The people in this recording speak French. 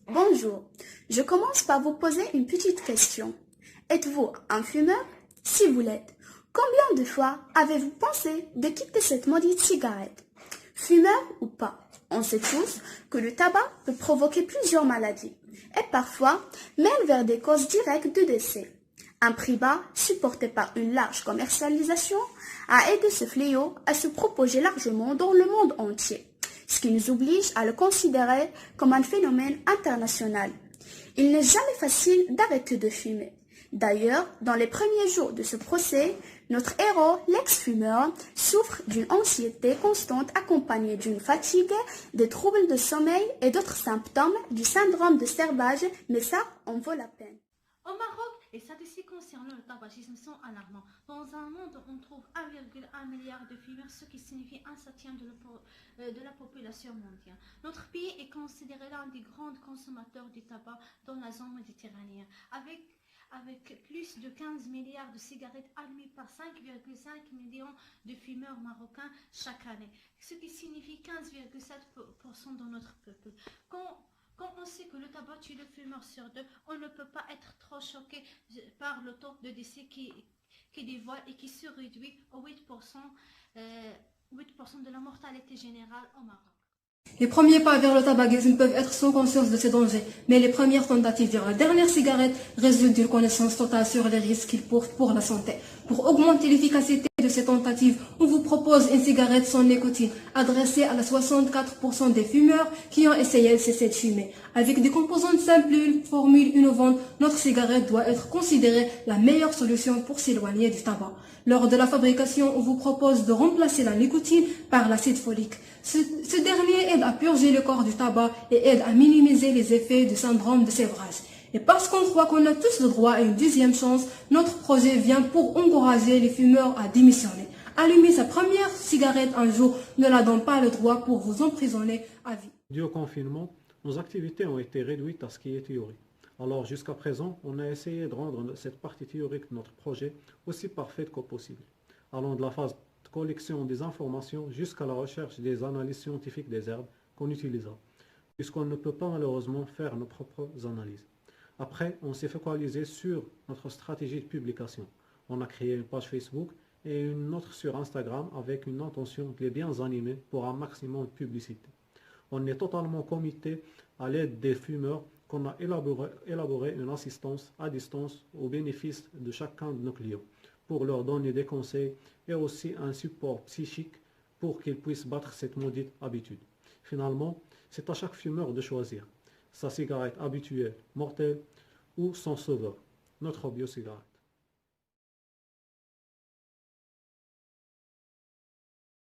Bonjour, je commence par vous poser une petite question. Êtes-vous un fumeur? Si vous l'êtes, combien de fois avez-vous pensé de quitter cette maudite cigarette? Fumeur ou pas, on sait tous que le tabac peut provoquer plusieurs maladies et parfois mène vers des causes directes de décès. Un prix bas, supporté par une large commercialisation, a aidé ce fléau à se propager largement dans le monde entier, ce qui nous oblige à le considérer comme un phénomène international. Il n'est jamais facile d'arrêter de fumer. D'ailleurs, dans les premiers jours de ce procès, notre héros, l'ex-fumeur, souffre d'une anxiété constante accompagnée d'une fatigue, des troubles de sommeil et d'autres symptômes du syndrome de Servage, mais ça en vaut la peine. Au Maroc, les statistiques concernant le tabagisme sont alarmantes. Dans un monde où on trouve 1,1 milliard de fumeurs, ce qui signifie un septième de la population mondiale. Notre pays est considéré l'un des grands consommateurs du tabac dans la zone méditerranéenne, avec plus de 15 milliards de cigarettes allumées par 5,5 millions de fumeurs marocains chaque année, ce qui signifie 15,7% de notre peuple. Quand on sait que le tabac tue le fumeur sur deux, on ne peut pas être trop choqué par le taux de décès qui dévoile et qui se réduit à 8% de la mortalité générale au Maroc. Les premiers pas vers le tabagisme peuvent être sans conscience de ces dangers, mais les premières tentatives vers la dernière cigarette résultent d'une connaissance totale sur les risques qu'ils portent pour la santé. Pour augmenter l'efficacité de ces tentatives, on vous propose une cigarette sans nicotine, adressée à la 64% des fumeurs qui ont essayé de cesser de fumer. Avec des composantes simples et une formule innovante, notre cigarette doit être considérée la meilleure solution pour s'éloigner du tabac. Lors de la fabrication, on vous propose de remplacer la nicotine par l'acide folique. Ce dernier aide à purger le corps du tabac et aide à minimiser les effets du syndrome de Sévrage. Et parce qu'on croit qu'on a tous le droit à une deuxième chance, notre projet vient pour encourager les fumeurs à démissionner. Allumer sa première cigarette un jour ne la donne pas le droit pour vous emprisonner à vie. Dû au confinement, nos activités ont été réduites à ce qui est théorie. Alors jusqu'à présent, on a essayé de rendre cette partie théorique de notre projet aussi parfaite que possible, allant de la phase de collection des informations jusqu'à la recherche des analyses scientifiques des herbes qu'on utilisera, puisqu'on ne peut pas malheureusement faire nos propres analyses. Après, on s'est focalisé sur notre stratégie de publication. On a créé une page Facebook et une autre sur Instagram avec une intention de les bien animer pour un maximum de publicité. On est totalement comité à l'aide des fumeurs qu'on a élaboré une assistance à distance au bénéfice de chacun de nos clients pour leur donner des conseils et aussi un support psychique pour qu'ils puissent battre cette maudite habitude. Finalement, c'est à chaque fumeur de choisir sa cigarette habituelle, mortelle ou son sauveur, notre bio-cigarette.